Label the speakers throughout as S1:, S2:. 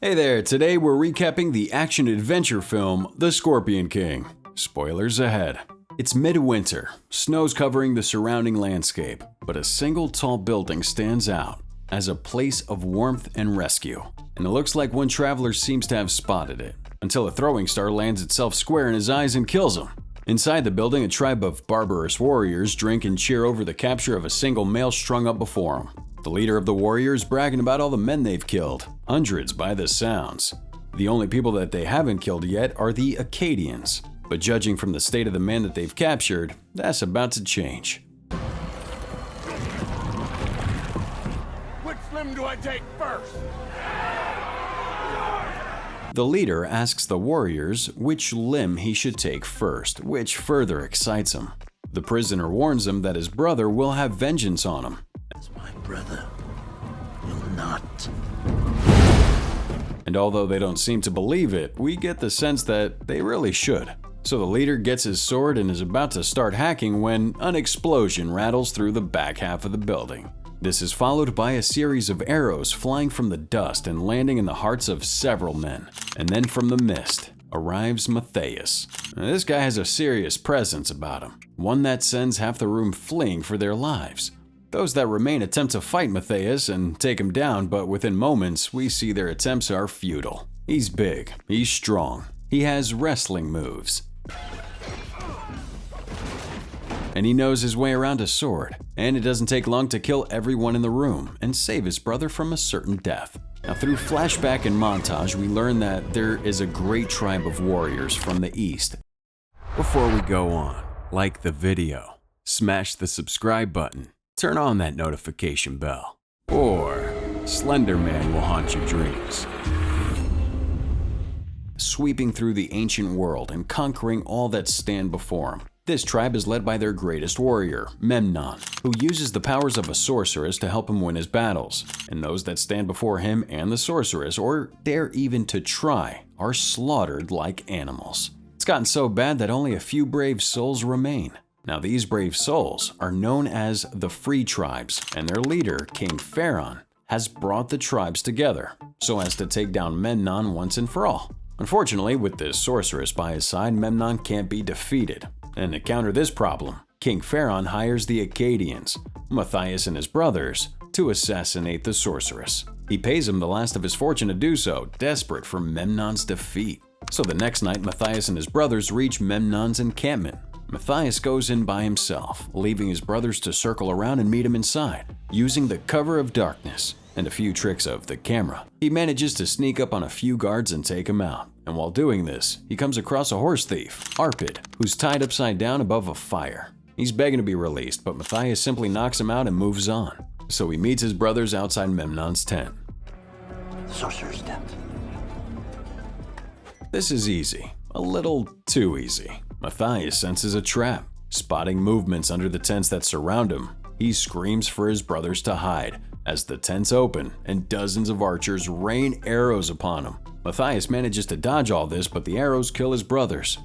S1: Hey there, today we're recapping the action-adventure film, The Scorpion King. Spoilers ahead. It's midwinter, snow's covering the surrounding landscape, but a single tall building stands out as a place of warmth and rescue. And it looks like one traveler seems to have spotted it, until a throwing star lands itself square in his eyes and kills him. Inside the building, a tribe of barbarous warriors drink and cheer over the capture of a single male strung up before them. The leader of the warriors bragging about all the men they've killed, hundreds by the sounds. The only people that they haven't killed yet are the Acadians, but judging from the state of the men that they've captured, that's about to change.
S2: Which limb do I take first?
S1: The leader asks the warriors which limb he should take first, which further excites him. The prisoner warns him that his brother will have vengeance on him.
S3: My brother will not.
S1: And although they don't seem to believe it, we get the sense that they really should. So the leader gets his sword and is about to start hacking when an explosion rattles through the back half of the building. This is followed by a series of arrows flying from the dust and landing in the hearts of several men. And then from the mist arrives Matthias. Now, this guy has a serious presence about him, one that sends half the room fleeing for their lives. Those that remain attempt to fight Matthias and take him down, but within moments, we see their attempts are futile. He's big, he's strong, he has wrestling moves, and he knows his way around a sword, and it doesn't take long to kill everyone in the room and save his brother from a certain death. Now, through flashback and montage, we learn that there is a great tribe of warriors from the east. Before we go on, like the video, smash the subscribe button, turn on that notification bell, or Slender Man will haunt your dreams. Sweeping through the ancient world and conquering all that stand before him, this tribe is led by their greatest warrior, Memnon, who uses the powers of a sorceress to help him win his battles. And those that stand before him and the sorceress, or dare even to try, are slaughtered like animals. It's gotten so bad that only a few brave souls remain. Now, these brave souls are known as the Free Tribes, and their leader, King Pharaon, has brought the tribes together so as to take down Memnon once and for all. Unfortunately, with this sorceress by his side, Memnon can't be defeated. And to counter this problem, King Pharaon hires the Acadians, Matthias and his brothers, to assassinate the sorceress. He pays him the last of his fortune to do so, desperate for Memnon's defeat. So the next night, Matthias and his brothers reach Memnon's encampment. Matthias goes in by himself, leaving his brothers to circle around and meet him inside. Using the cover of darkness and a few tricks of the camera, he manages to sneak up on a few guards and take him out. And while doing this, he comes across a horse thief, Arpid, who's tied upside down above a fire. He's begging to be released, but Matthias simply knocks him out and moves on. So he meets his brothers outside Memnon's tent.
S3: The sorcerer's tent.
S1: This is easy, a little too easy. Matthias senses a trap. Spotting movements under the tents that surround him, he screams for his brothers to hide as the tents open and dozens of archers rain arrows upon him. Matthias manages to dodge all this, but the arrows kill his brothers.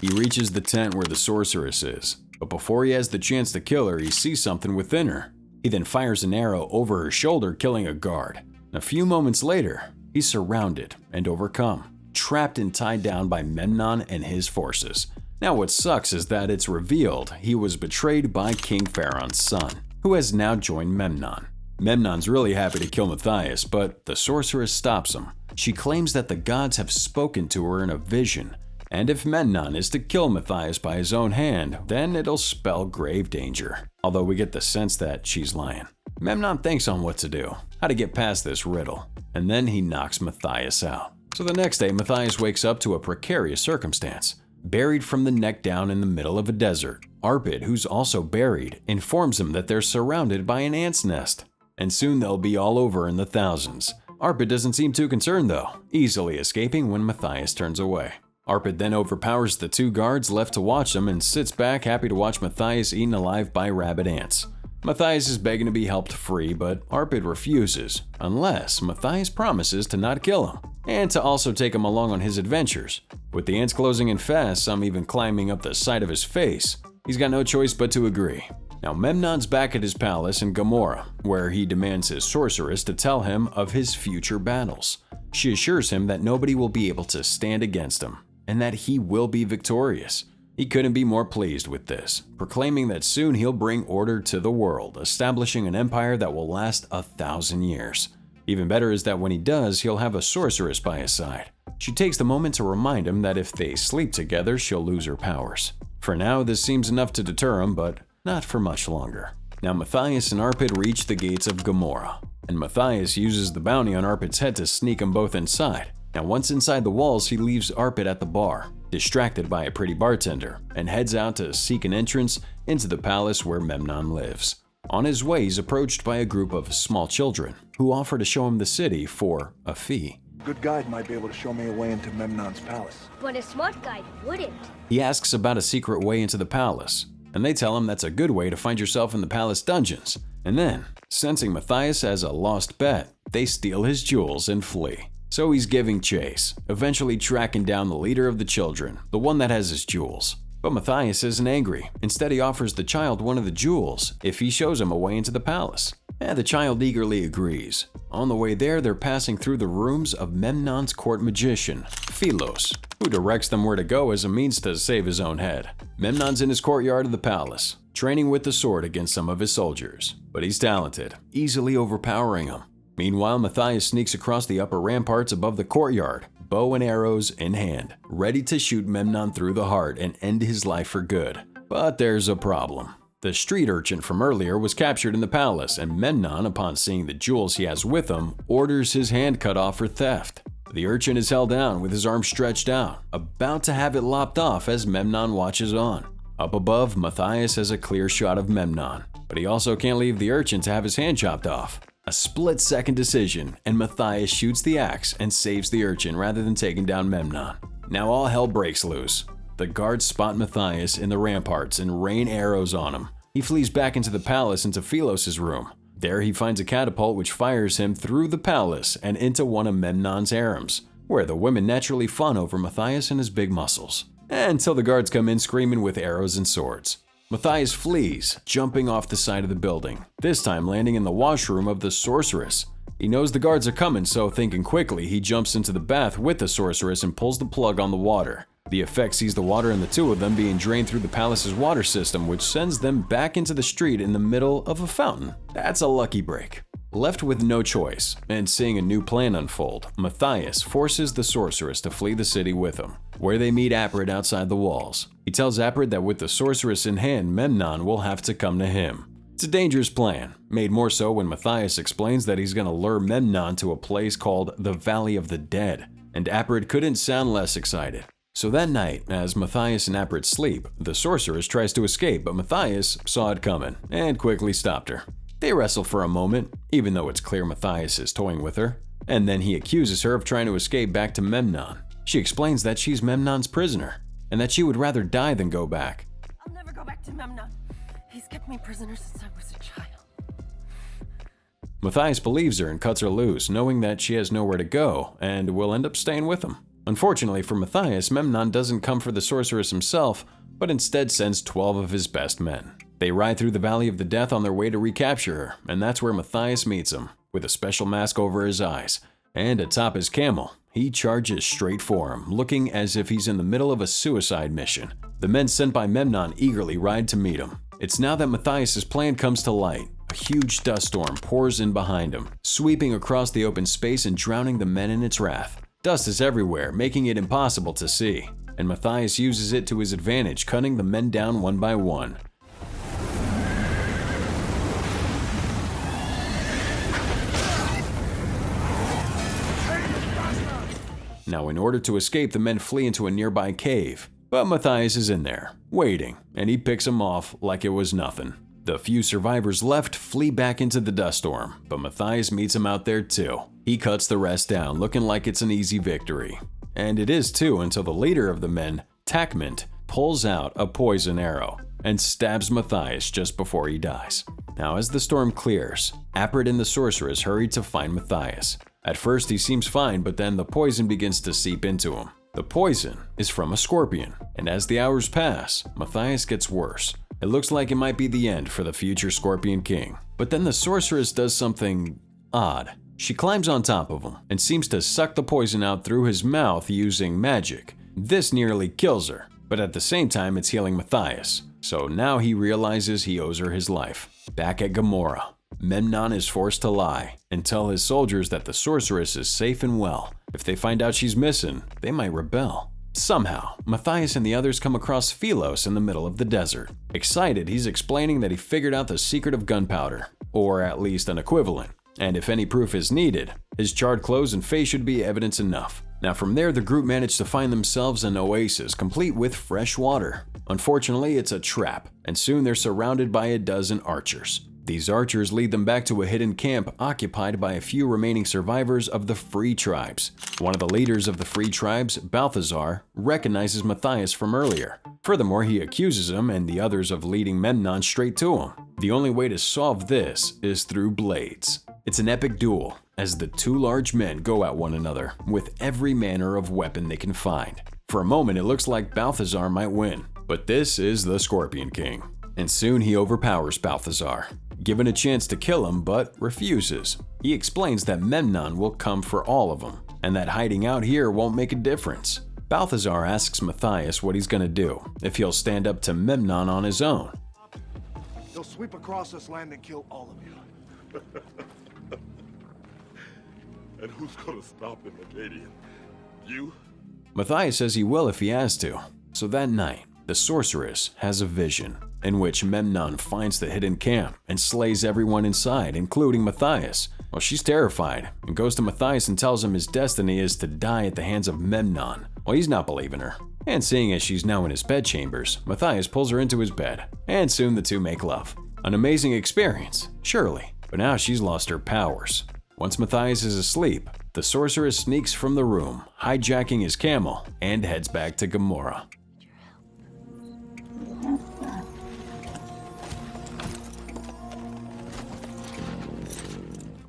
S1: He reaches the tent where the sorceress is, but before he has the chance to kill her, he sees something within her. He then fires an arrow over her shoulder, killing a guard. A few moments later, he's surrounded and overcome, trapped and tied down by Memnon and his forces. Now what sucks is that it's revealed he was betrayed by King Pharaon's son, who has now joined Memnon. Memnon's really happy to kill Matthias, but the sorceress stops him. She claims that the gods have spoken to her in a vision, and if Memnon is to kill Matthias by his own hand, then it'll spell grave danger. Although we get the sense that she's lying. Memnon thinks on what to do, how to get past this riddle, and then he knocks Matthias out. So the next day, Matthias wakes up to a precarious circumstance. Buried from the neck down in the middle of a desert. Arpid, who's also buried, informs him that they're surrounded by an ant's nest, and soon they'll be all over in the thousands. Arpid doesn't seem too concerned though, easily escaping when Matthias turns away. Arpid then overpowers the two guards left to watch him and sits back happy to watch Matthias eaten alive by rabid ants. Matthias is begging to be helped free, but Arpid refuses, unless Matthias promises to not kill him, and to also take him along on his adventures. With the ants closing in fast, some even climbing up the side of his face, he's got no choice but to agree. Now Memnon's back at his palace in Gamora, where he demands his sorceress to tell him of his future battles. She assures him that nobody will be able to stand against him, and that he will be victorious. He couldn't be more pleased with this, proclaiming that soon he'll bring order to the world, establishing an empire that will last 1,000 years. Even better is that when he does, he'll have a sorceress by his side. She takes the moment to remind him that if they sleep together, she'll lose her powers. For now, this seems enough to deter him, but not for much longer. Now Matthias and Arpid reach the gates of Gamora, and Matthias uses the bounty on Arpid's head to sneak them both inside. Now once inside the walls, he leaves Arpid at the bar, distracted by a pretty bartender, and heads out to seek an entrance into the palace where Memnon lives. On his way, he's approached by a group of small children who offer to show him the city for a fee.
S4: A good guide might be able to show me a way into Memnon's palace.
S5: But a smart guide wouldn't.
S1: He asks about a secret way into the palace, and they tell him that's a good way to find yourself in the palace dungeons. And then, sensing Matthias as a lost bet, they steal his jewels and flee. So he's giving chase, eventually tracking down the leader of the children, the one that has his jewels. But Matthias isn't angry. Instead, he offers the child one of the jewels if he shows him a way into the palace. And the child eagerly agrees. On the way there, they're passing through the rooms of Memnon's court magician, Philos, who directs them where to go as a means to save his own head. Memnon's in his courtyard of the palace, training with the sword against some of his soldiers. But he's talented, easily overpowering them. Meanwhile, Matthias sneaks across the upper ramparts above the courtyard, bow and arrows in hand, ready to shoot Memnon through the heart and end his life for good. But there's a problem. The street urchin from earlier was captured in the palace, and Memnon, upon seeing the jewels he has with him, orders his hand cut off for theft. The urchin is held down with his arm stretched out, about to have it lopped off as Memnon watches on. Up above, Matthias has a clear shot of Memnon, but he also can't leave the urchin to have his hand chopped off. A split-second decision, and Matthias shoots the axe and saves the urchin rather than taking down Memnon. Now all hell breaks loose. The guards spot Matthias in the ramparts and rain arrows on him. He flees back into the palace into Philos' room. There he finds a catapult which fires him through the palace and into one of Memnon's harems, where the women naturally fawn over Matthias and his big muscles. Until the guards come in screaming with arrows and swords. Matthias flees, jumping off the side of the building, this time landing in the washroom of the sorceress. He knows the guards are coming, so thinking quickly, he jumps into the bath with the sorceress and pulls the plug on the water. The effect sees the water and the two of them being drained through the palace's water system, which sends them back into the street in the middle of a fountain. That's a lucky break. Left with no choice, and seeing a new plan unfold, Matthias forces the sorceress to flee the city with him, where they meet Aprid outside the walls. He tells Aprid that with the sorceress in hand, Memnon will have to come to him. It's a dangerous plan, made more so when Matthias explains that he's going to lure Memnon to a place called the Valley of the Dead, and Aprid couldn't sound less excited. So that night, as Matthias and Aprid sleep, the sorceress tries to escape, but Matthias saw it coming and quickly stopped her. They wrestle for a moment, even though it's clear Matthias is toying with her, and then he accuses her of trying to escape back to Memnon. She explains that she's Memnon's prisoner, and that she would rather die than go back.
S6: I'll never go back to Memnon. He's kept me prisoner since I was a child.
S1: Matthias believes her and cuts her loose, knowing that she has nowhere to go and will end up staying with him. Unfortunately for Matthias, Memnon doesn't come for the sorceress himself, but instead sends 12 of his best men. They ride through the Valley of the Death on their way to recapture her, and that's where Matthias meets him, with a special mask over his eyes. And atop his camel, he charges straight for him, looking as if he's in the middle of a suicide mission. The men sent by Memnon eagerly ride to meet him. It's now that Matthias' plan comes to light. A huge dust storm pours in behind him, sweeping across the open space and drowning the men in its wrath. Dust is everywhere, making it impossible to see, and Matthias uses it to his advantage, cutting the men down one by one. Now, in order to escape, the men flee into a nearby cave. But Matthias is in there, waiting, and he picks them off like it was nothing. The few survivors left flee back into the dust storm, but Matthias meets him out there too. He cuts the rest down, looking like it's an easy victory. And it is too, until the leader of the men, Takmint, pulls out a poison arrow and stabs Matthias just before he dies. Now, as the storm clears, Aprid and the sorceress hurry to find Matthias. At first he seems fine, but then the poison begins to seep into him. The poison is from a scorpion, and as the hours pass, Matthias gets worse. It looks like it might be the end for the future Scorpion King. But then the sorceress does something odd. She climbs on top of him and seems to suck the poison out through his mouth using magic. This nearly kills her, but at the same time it's healing Matthias. So now he realizes he owes her his life. Back at Gamora, Memnon is forced to lie and tell his soldiers that the sorceress is safe and well. If they find out she's missing, they might rebel. Somehow, Matthias and the others come across Philos in the middle of the desert. Excited, he's explaining that he figured out the secret of gunpowder, or at least an equivalent. And if any proof is needed, his charred clothes and face should be evidence enough. Now from there, the group managed to find themselves an oasis complete with fresh water. Unfortunately, it's a trap, and soon they're surrounded by a dozen archers. These archers lead them back to a hidden camp occupied by a few remaining survivors of the Free Tribes. One of the leaders of the Free Tribes, Balthazar, recognizes Matthias from earlier. Furthermore, he accuses him and the others of leading Memnon straight to him. The only way to solve this is through blades. It's an epic duel, as the two large men go at one another with every manner of weapon they can find. For a moment, it looks like Balthazar might win, but this is the Scorpion King. And soon he overpowers Balthazar, given a chance to kill him but refuses. He explains that Memnon will come for all of them, and that hiding out here won't make a difference. Balthazar asks Matthias what he's gonna do, if he'll stand up to Memnon on his own.
S4: They'll sweep across this land and kill all of you.
S2: And who's gonna stop him, Acadian? You?
S1: Matthias says he will if he has to. So that night, the sorceress has a vision, in which Memnon finds the hidden camp and slays everyone inside, including Matthias. Well, she's terrified and goes to Matthias and tells him his destiny is to die at the hands of Memnon. Well, he's not believing her. And seeing as she's now in his bedchambers, Matthias pulls her into his bed, and soon the two make love. An amazing experience, surely, but now she's lost her powers. Once Matthias is asleep, the sorceress sneaks from the room, hijacking his camel, and heads back to Gamora.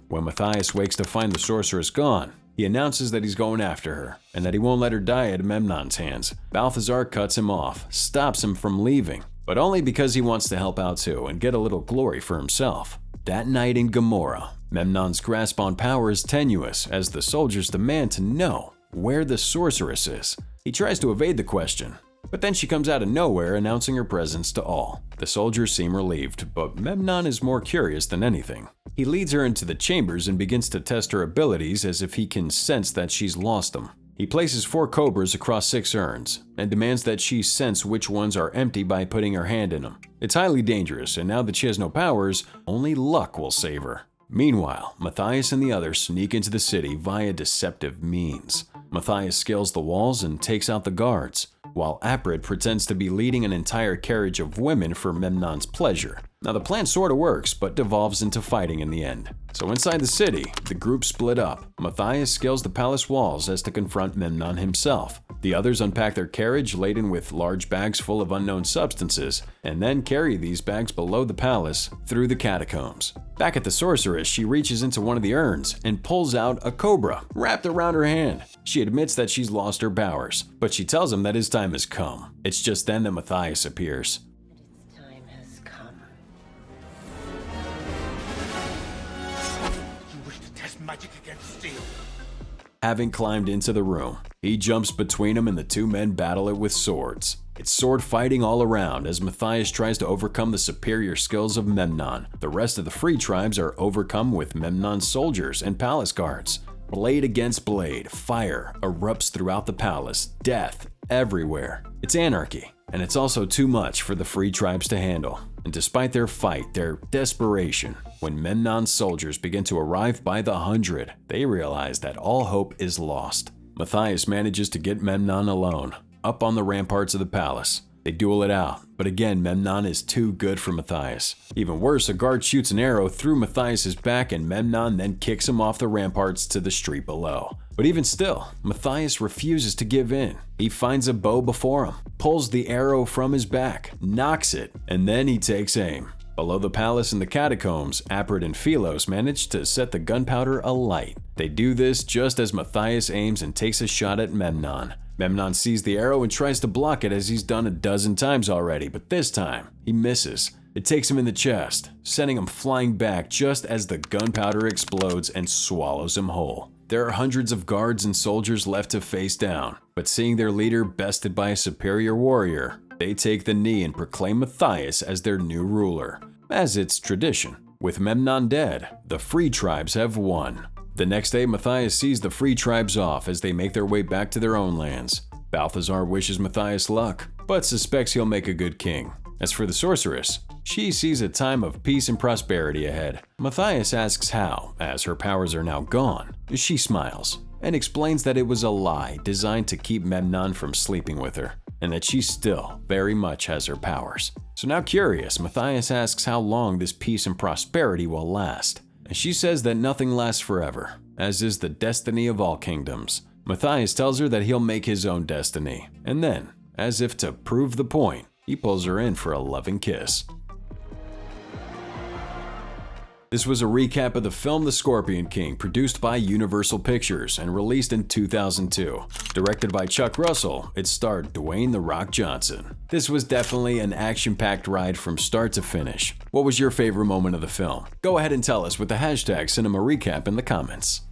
S1: When Matthias wakes to find the sorceress gone, he announces that he's going after her, and that he won't let her die at Memnon's hands. Balthazar cuts him off, stops him from leaving, but only because he wants to help out too and get a little glory for himself. That night in Gamora, Memnon's grasp on power is tenuous as the soldiers demand to know where the sorceress is. He tries to evade the question, but then she comes out of nowhere announcing her presence to all. The soldiers seem relieved, but Memnon is more curious than anything. He leads her into the chambers and begins to test her abilities as if he can sense that she's lost them. He places 4 cobras across 6 urns and demands that she sense which ones are empty by putting her hand in them. It's highly dangerous, and now that she has no powers, only luck will save her. Meanwhile, Matthias and the others sneak into the city via deceptive means. Matthias scales the walls and takes out the guards, while Aprid pretends to be leading an entire carriage of women for Memnon's pleasure. Now the plan sorta works, but devolves into fighting in the end. So inside the city, the group split up. Matthias scales the palace walls as to confront Memnon himself. The others unpack their carriage laden with large bags full of unknown substances, and then carry these bags below the palace through the catacombs. Back at the sorceress, she reaches into one of the urns and pulls out a cobra wrapped around her hand. She admits that she's lost her powers, but she tells him that his time has come. It's just then that Matthias appears.
S6: Its time has come.
S2: You wish to test magic against steel.
S1: Having climbed into the room, he jumps between them and the two men battle it with swords. It's sword fighting all around as Matthias tries to overcome the superior skills of Memnon. The rest of the Free Tribes are overcome with Memnon's soldiers and palace guards. Blade against blade, fire erupts throughout the palace, death everywhere. It's anarchy, and it's also too much for the Free Tribes to handle. And despite their fight, their desperation, when Memnon's soldiers begin to arrive by the 100, they realize that all hope is lost. Matthias manages to get Memnon alone, up on the ramparts of the palace. They duel it out, but again Memnon is too good for Matthias. Even worse, a guard shoots an arrow through Matthias's back and Memnon then kicks him off the ramparts to the street below. But even still, Matthias refuses to give in. He finds a bow before him, pulls the arrow from his back, knocks it, and then he takes aim. Below the palace in the catacombs, Aprid and Philos manage to set the gunpowder alight. They do this just as Matthias aims and takes a shot at Memnon. Memnon sees the arrow and tries to block it as he's done a dozen times already, but this time, he misses. It takes him in the chest, sending him flying back just as the gunpowder explodes and swallows him whole. There are hundreds of guards and soldiers left to face down, but seeing their leader bested by a superior warrior, they take the knee and proclaim Matthias as their new ruler. As it's tradition, with Memnon dead, the free tribes have won. The next day, Matthias sees the free tribes off as they make their way back to their own lands. Balthazar wishes Matthias luck, but suspects he'll make a good king. As for the sorceress, she sees a time of peace and prosperity ahead. Matthias asks how, as her powers are now gone. She smiles and explains that it was a lie designed to keep Memnon from sleeping with her, and that she still very much has her powers. So now curious, Matthias asks how long this peace and prosperity will last. And she says that nothing lasts forever, as is the destiny of all kingdoms. Matthias tells her that he'll make his own destiny, and then, as if to prove the point, he pulls her in for a loving kiss. This was a recap of the film The Scorpion King, produced by Universal Pictures and released in 2002. Directed by Chuck Russell, it starred Dwayne "The Rock" Johnson. This was definitely an action-packed ride from start to finish. What was your favorite moment of the film? Go ahead and tell us with the hashtag CinemaRecap in the comments.